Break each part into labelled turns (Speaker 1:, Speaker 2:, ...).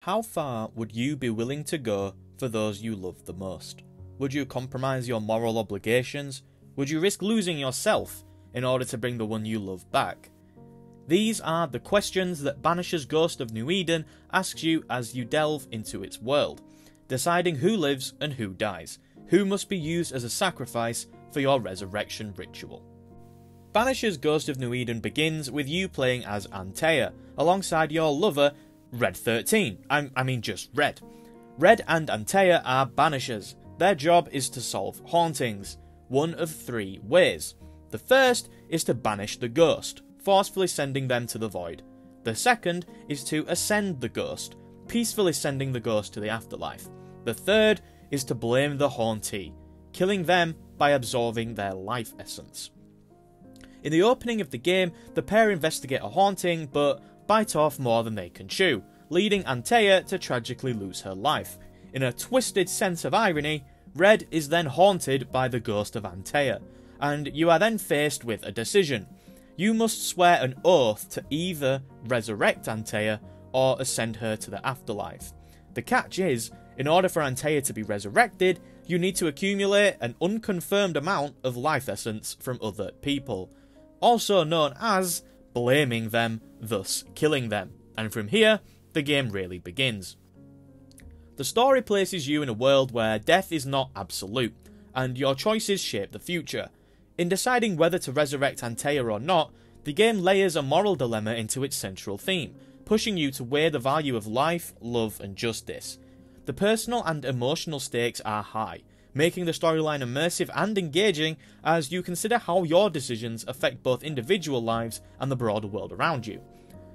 Speaker 1: How far would you be willing to go for those you love the most? Would you compromise your moral obligations? Would you risk losing yourself in order to bring the one you love back? These are the questions that Banishers Ghost of New Eden asks you as you delve into its world, deciding who lives and who dies, who must be used as a sacrifice for your resurrection ritual. Banishers Ghost of New Eden begins with you playing as Antea, alongside your lover, Red 13. I mean just Red. Red and Antea are Banishers. Their job is to solve hauntings, one of three ways. The first is to banish the ghost, forcefully sending them to the void. The second is to ascend the ghost, peacefully sending the ghost to the afterlife. The third is to blame the hauntee, killing them by absorbing their life essence. In the opening of the game, the pair investigate a haunting, but bite off more than they can chew, leading Antea to tragically lose her life. In a twisted sense of irony, Red is then haunted by the ghost of Antea, and you are then faced with a decision. You must swear an oath to either resurrect Antea or ascend her to the afterlife. The catch is, in order for Antea to be resurrected, you need to accumulate an unconfirmed amount of life essence from other people, also known as blaming them, thus killing them. And from here, the game really begins. The story places you in a world where death is not absolute, and your choices shape the future. In deciding whether to resurrect Antea or not, the game layers a moral dilemma into its central theme, pushing you to weigh the value of life, love, and justice. The personal and emotional stakes are high, making the storyline immersive and engaging as you consider how your decisions affect both individual lives and the broader world around you.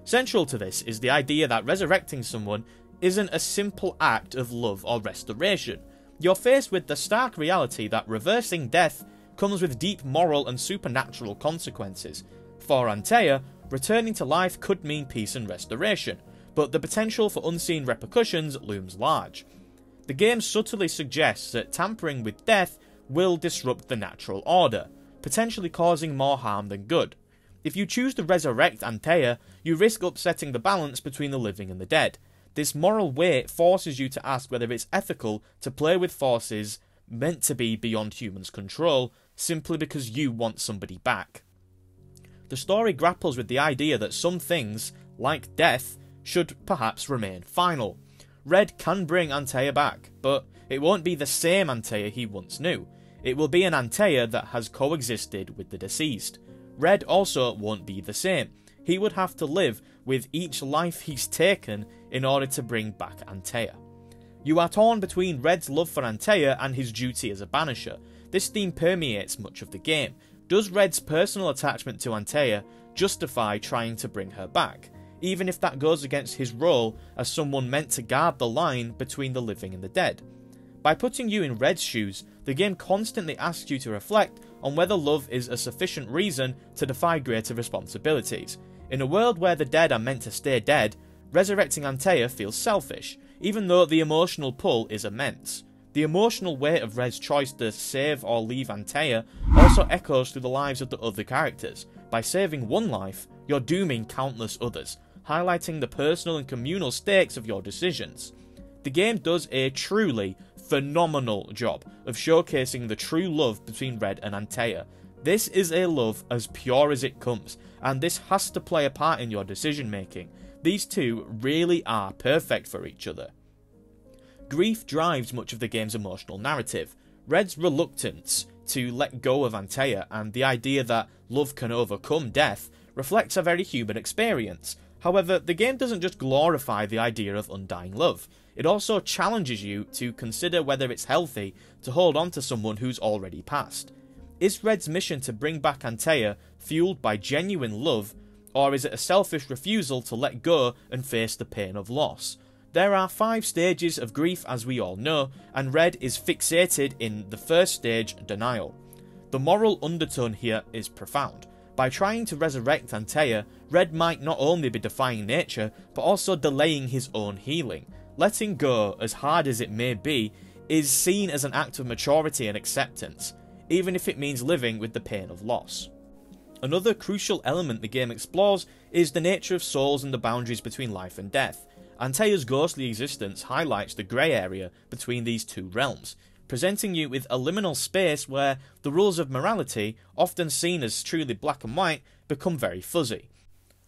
Speaker 1: Central to this is the idea that resurrecting someone isn't a simple act of love or restoration. You're faced with the stark reality that reversing death comes with deep moral and supernatural consequences. For Antea, returning to life could mean peace and restoration, but the potential for unseen repercussions looms large. The game subtly suggests that tampering with death will disrupt the natural order, potentially causing more harm than good. If you choose to resurrect Antea, you risk upsetting the balance between the living and the dead. This moral weight forces you to ask whether it's ethical to play with forces meant to be beyond humans' control, simply because you want somebody back. The story grapples with the idea that some things, like death, should perhaps remain final. Red can bring Antea back, but it won't be the same Antea he once knew. It will be an Antea that has coexisted with the deceased. Red also won't be the same. He would have to live with each life he's taken in order to bring back Antea. You are torn between Red's love for Antea and his duty as a banisher. This theme permeates much of the game. Does Red's personal attachment to Antea justify trying to bring her back, even if that goes against his role as someone meant to guard the line between the living and the dead? By putting you in Red's shoes, the game constantly asks you to reflect on whether love is a sufficient reason to defy greater responsibilities. In a world where the dead are meant to stay dead, resurrecting Antea feels selfish, even though the emotional pull is immense. The emotional weight of Red's choice to save or leave Antea also echoes through the lives of the other characters. By saving one life, you're dooming countless others, highlighting the personal and communal stakes of your decisions. The game does a truly phenomenal job of showcasing the true love between Red and Antea. This is a love as pure as it comes, and this has to play a part in your decision making. These two really are perfect for each other. Grief drives much of the game's emotional narrative. Red's reluctance to let go of Antea and the idea that love can overcome death reflects a very human experience. However, the game doesn't just glorify the idea of undying love. It also challenges you to consider whether it's healthy to hold on to someone who's already passed. Is Red's mission to bring back Antea fueled by genuine love, or is it a selfish refusal to let go and face the pain of loss? There are 5 stages of grief, as we all know, and Red is fixated in the first stage, denial. The moral undertone here is profound. By trying to resurrect Antea, Red might not only be defying nature, but also delaying his own healing. Letting go, as hard as it may be, is seen as an act of maturity and acceptance, even if it means living with the pain of loss. Another crucial element the game explores is the nature of souls and the boundaries between life and death. Antea's ghostly existence highlights the grey area between these two realms, presenting you with a liminal space where the rules of morality, often seen as truly black and white, become very fuzzy.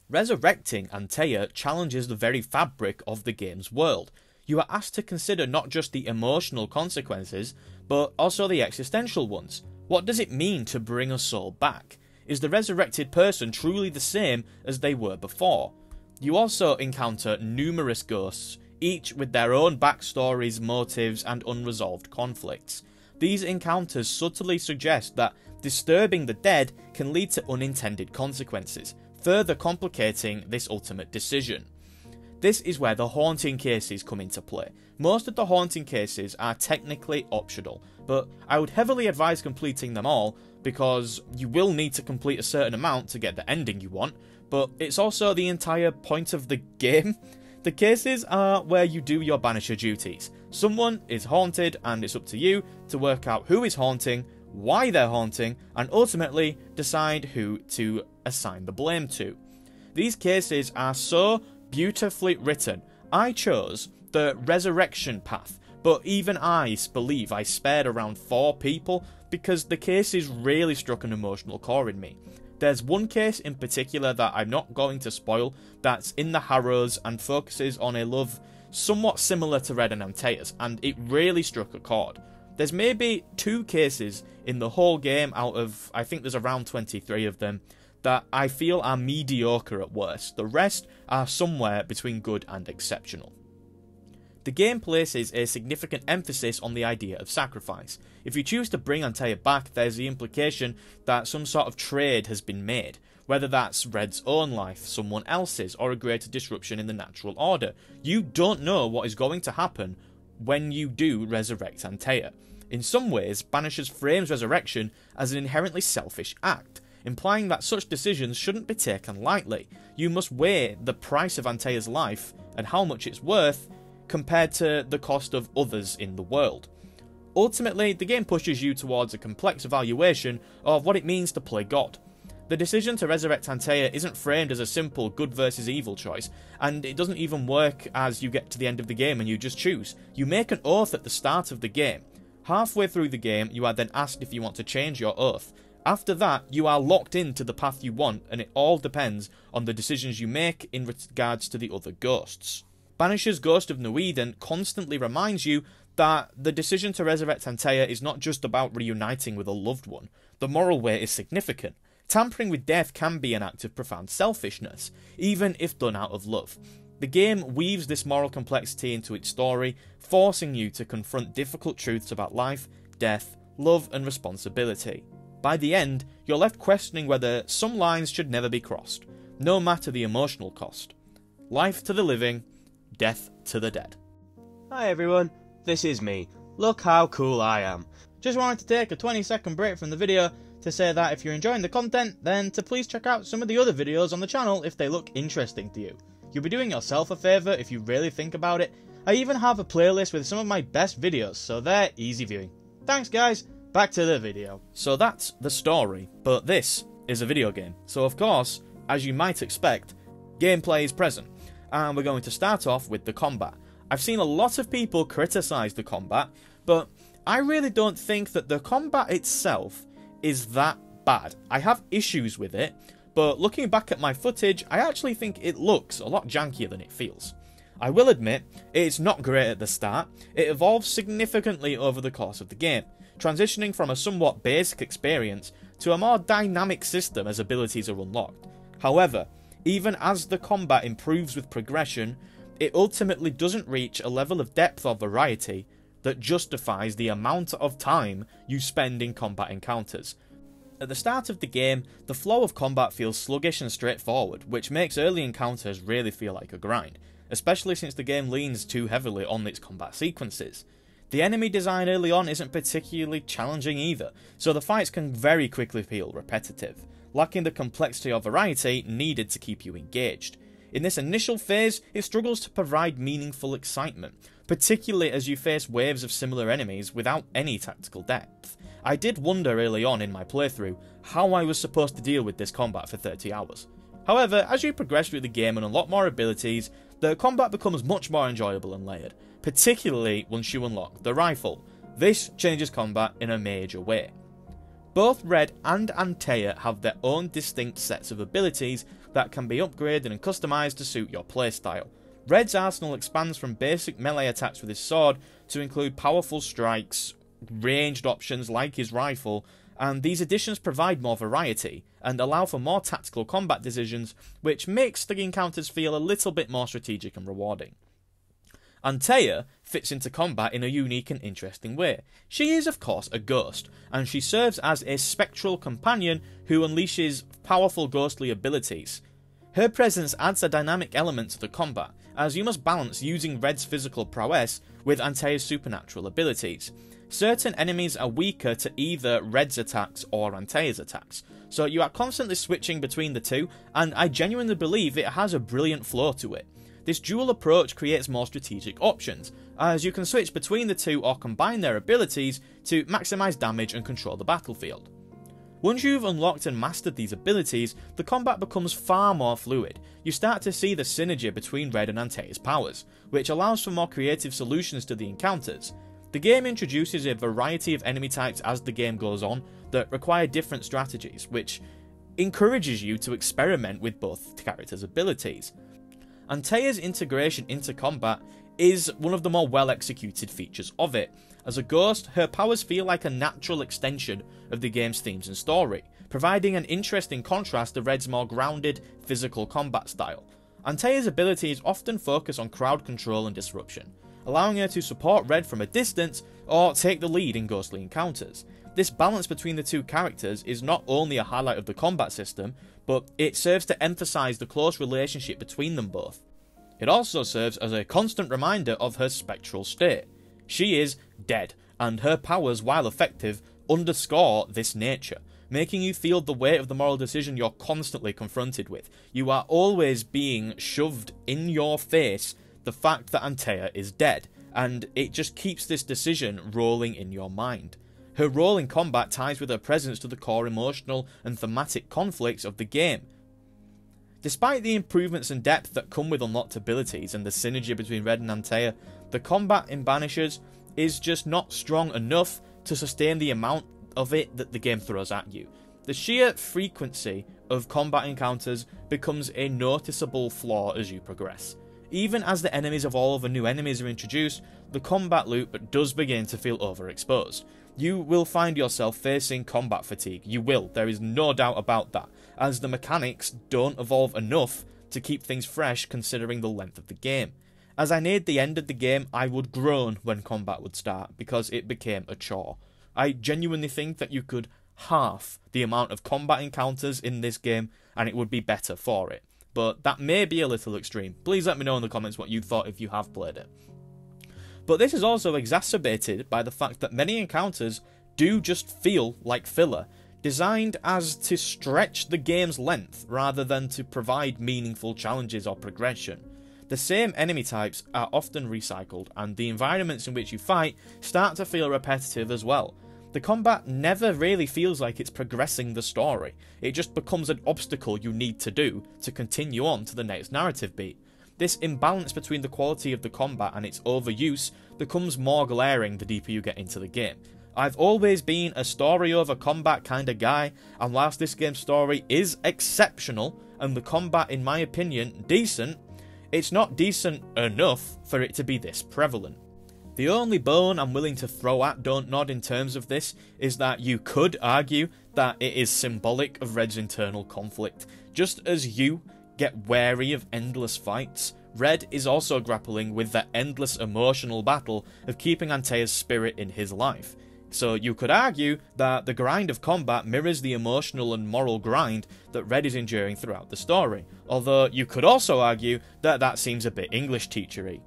Speaker 1: Resurrecting Antea challenges the very fabric of the game's world. You are asked to consider not just the emotional consequences, but also the existential ones. What does it mean to bring a soul back? Is the resurrected person truly the same as they were before? You also encounter numerous ghosts, each with their own backstories, motives, and unresolved conflicts. These encounters subtly suggest that disturbing the dead can lead to unintended consequences, further complicating this ultimate decision. This is where the haunting cases come into play. Most of the haunting cases are technically optional, but I would heavily advise completing them all, because you will need to complete a certain amount to get the ending you want, but it's also the entire point of the game. The cases are where you do your Banisher duties. Someone is haunted, and it's up to you to work out who is haunting, why they're haunting, and ultimately decide who to assign the blame to. These cases are so beautifully written. I chose the resurrection path, but even I believe I spared around 4 people because the cases really struck an emotional core in me. There's one case in particular that I'm not going to spoil that's in the Harrows and focuses on a love somewhat similar to Red and Antea's, and it really struck a chord. There's maybe 2 cases in the whole game out of, I think there's around 23 of them, that I feel are mediocre at worst. The rest are somewhere between good and exceptional. The game places a significant emphasis on the idea of sacrifice. If you choose to bring Antea back, there's the implication that some sort of trade has been made, whether that's Red's own life, someone else's, or a greater disruption in the natural order. You don't know what is going to happen when you do resurrect Antea. In some ways, Banishers frames resurrection as an inherently selfish act, implying that such decisions shouldn't be taken lightly. You must weigh the price of Antea's life and how much it's worth compared to the cost of others in the world. Ultimately, the game pushes you towards a complex evaluation of what it means to play God. The decision to resurrect Antea isn't framed as a simple good versus evil choice, and it doesn't even work as you get to the end of the game and you just choose. You make an oath at the start of the game. Halfway through the game, you are then asked if you want to change your oath. After that, you are locked into the path you want, and it all depends on the decisions you make in regards to the other ghosts. Banisher's Ghost of New Eden constantly reminds you that the decision to resurrect Antea is not just about reuniting with a loved one. The moral weight is significant. Tampering with death can be an act of profound selfishness, even if done out of love. The game weaves this moral complexity into its story, forcing you to confront difficult truths about life, death, love, and responsibility. By the end, you're left questioning whether some lines should never be crossed, no matter the emotional cost. Life to the living, death to the dead.
Speaker 2: Hi everyone, this is me. Look how cool I am. Just wanted to take a 20-second break from the video to say that if you're enjoying the content, then to please check out some of the other videos on the channel if they look interesting to you. You'll be doing yourself a favour if you really think about it. I even have a playlist with some of my best videos, so they're easy viewing. Thanks guys, back to the video.
Speaker 1: So that's the story, but this is a video game. So of course, as you might expect, gameplay is present. And we're going to start off with the combat. I've seen a lot of people criticise the combat, but I really don't think that the combat itself is that bad. I have issues with it, but looking back at my footage, I actually think it looks a lot jankier than it feels. I will admit, it's not great at the start. It evolves significantly over the course of the game, transitioning from a somewhat basic experience to a more dynamic system as abilities are unlocked. However, even as the combat improves with progression, it ultimately doesn't reach a level of depth or variety that justifies the amount of time you spend in combat encounters. At the start of the game, the flow of combat feels sluggish and straightforward, which makes early encounters really feel like a grind, especially since the game leans too heavily on its combat sequences. The enemy design early on isn't particularly challenging either, so the fights can very quickly feel repetitive, lacking the complexity or variety needed to keep you engaged. In this initial phase, it struggles to provide meaningful excitement, particularly as you face waves of similar enemies without any tactical depth. I did wonder early on in my playthrough how I was supposed to deal with this combat for 30 hours. However, as you progress through the game and unlock more abilities, the combat becomes much more enjoyable and layered, particularly once you unlock the rifle. This changes combat in a major way. Both Red and Antea have their own distinct sets of abilities that can be upgraded and customised to suit your playstyle. Red's arsenal expands from basic melee attacks with his sword to include powerful strikes, ranged options like his rifle, and these additions provide more variety and allow for more tactical combat decisions, which makes the encounters feel a little bit more strategic and rewarding. Antea fits into combat in a unique and interesting way. She is, of course, a ghost, and she serves as a spectral companion who unleashes powerful ghostly abilities. Her presence adds a dynamic element to the combat, as you must balance using Red's physical prowess with Antea's supernatural abilities. Certain enemies are weaker to either Red's attacks or Antea's attacks, so you are constantly switching between the two, and I genuinely believe it has a brilliant flow to it. This dual approach creates more strategic options, as you can switch between the two or combine their abilities to maximise damage and control the battlefield. Once you've unlocked and mastered these abilities, the combat becomes far more fluid. You start to see the synergy between Red and Antea's powers, which allows for more creative solutions to the encounters. The game introduces a variety of enemy types as the game goes on that require different strategies, which encourages you to experiment with both characters' abilities. Antea's integration into combat is one of the more well executed features of it. As a ghost, her powers feel like a natural extension of the game's themes and story, providing an interesting contrast to Red's more grounded, physical combat style. Antea's abilities often focus on crowd control and disruption, allowing her to support Red from a distance or take the lead in ghostly encounters. This balance between the two characters is not only a highlight of the combat system, but it serves to emphasise the close relationship between them both. It also serves as a constant reminder of her spectral state. She is dead, and her powers, while effective, underscore this nature, making you feel the weight of the moral decision you're constantly confronted with. You are always being shoved in your face the fact that Antea is dead, and it just keeps this decision rolling in your mind. Her role in combat ties with her presence to the core emotional and thematic conflicts of the game. Despite the improvements and depth that come with unlocked abilities and the synergy between Red and Antea, the combat in Banishers is just not strong enough to sustain the amount of it that the game throws at you. The sheer frequency of combat encounters becomes a noticeable flaw as you progress. Even as the enemies evolve and new enemies are introduced, the combat loop does begin to feel overexposed. You will find yourself facing combat fatigue. You will, there is no doubt about that, as the mechanics don't evolve enough to keep things fresh considering the length of the game. As I neared the end of the game, I would groan when combat would start, because it became a chore. I genuinely think that you could halve the amount of combat encounters in this game, and it would be better for it. But that may be a little extreme. Please let me know in the comments what you thought if you have played it. But this is also exacerbated by the fact that many encounters do just feel like filler, designed as to stretch the game's length rather than to provide meaningful challenges or progression. The same enemy types are often recycled, and the environments in which you fight start to feel repetitive as well. The combat never really feels like it's progressing the story, it just becomes an obstacle you need to do to continue on to the next narrative beat. This imbalance between the quality of the combat and its overuse becomes more glaring the deeper you get into the game. I've always been a story over combat kind of guy, and whilst this game's story is exceptional, and the combat in my opinion decent, it's not decent enough for it to be this prevalent. The only bone I'm willing to throw at Dontnod in terms of this is that you could argue that it is symbolic of Red's internal conflict. Just as you get wary of endless fights, Red is also grappling with the endless emotional battle of keeping Antea's spirit in his life. So you could argue that the grind of combat mirrors the emotional and moral grind that Red is enduring throughout the story, although you could also argue that that seems a bit English teachery.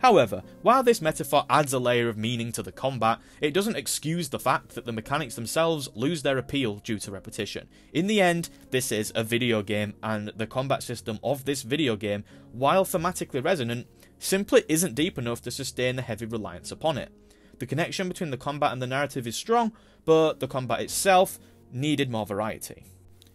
Speaker 1: However, while this metaphor adds a layer of meaning to the combat, it doesn't excuse the fact that the mechanics themselves lose their appeal due to repetition. In the end, this is a video game, and the combat system of this video game, while thematically resonant, simply isn't deep enough to sustain the heavy reliance upon it. The connection between the combat and the narrative is strong, but the combat itself needed more variety.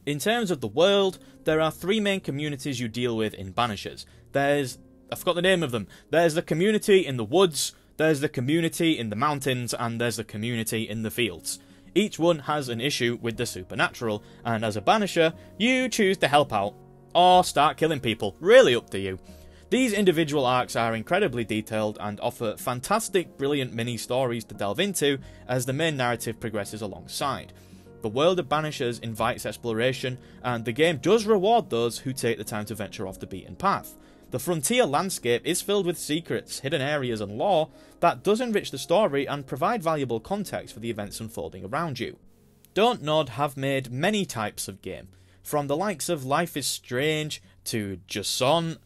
Speaker 1: In terms of the world, there are three main communities you deal with in Banishers. There's I forgot the name of them. There's the community in the woods, there's the community in the mountains, and there's the community in the fields. Each one has an issue with the supernatural, and as a Banisher, you choose to help out, or start killing people, really up to you. These individual arcs are incredibly detailed and offer fantastic, brilliant mini-stories to delve into as the main narrative progresses alongside. The world of Banishers invites exploration, and the game does reward those who take the time to venture off the beaten path. The frontier landscape is filled with secrets, hidden areas and lore that does enrich the story and provide valuable context for the events unfolding around you. Dontnod have made many types of game, from the likes of Life is Strange to Jason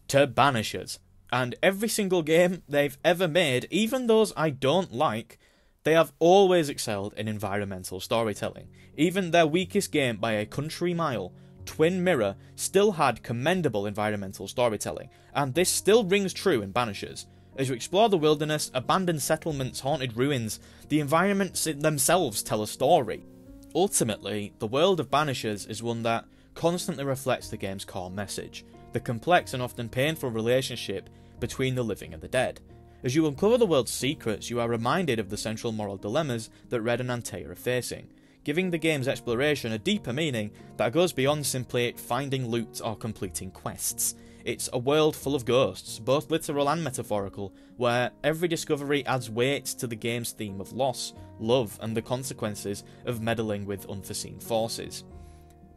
Speaker 1: to Banishers, and every single game they've ever made, even those I don't like, they have always excelled in environmental storytelling. Even their weakest game by a country mile, Twin Mirror, still had commendable environmental storytelling, and this still rings true in Banishers. As you explore the wilderness, abandoned settlements, haunted ruins, the environments themselves tell a story. Ultimately, the world of Banishers is one that constantly reflects the game's core message, the complex and often painful relationship between the living and the dead. As you uncover the world's secrets, you are reminded of the central moral dilemmas that Red and Antea are facing, giving the game's exploration a deeper meaning that goes beyond simply finding loot or completing quests. It's a world full of ghosts, both literal and metaphorical, where every discovery adds weight to the game's theme of loss, love, and the consequences of meddling with unforeseen forces.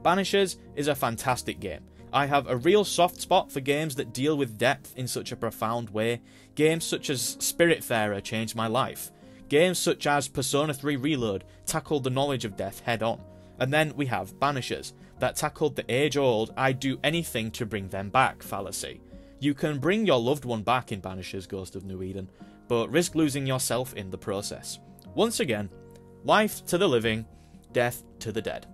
Speaker 1: Banishers is a fantastic game. I have a real soft spot for games that deal with depth in such a profound way. Games such as Spiritfarer changed my life. Games such as Persona 3 Reload tackled the knowledge of death head on. And then we have Banishers, that tackled the age-old "I'd do anything to bring them back" fallacy. You can bring your loved one back in Banishers Ghost of New Eden, but risk losing yourself in the process. Once again, life to the living, death to the dead.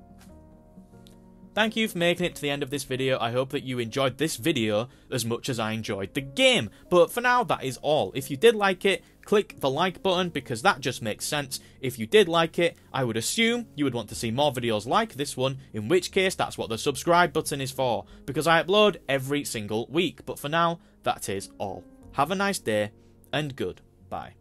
Speaker 1: Thank you for making it to the end of this video. I hope that you enjoyed this video as much as I enjoyed the game. But for now, that is all. If you did like it, click the like button because that just makes sense. If you did like it, I would assume you would want to see more videos like this one, in which case that's what the subscribe button is for, because I upload every single week. But for now, that is all. Have a nice day, and goodbye.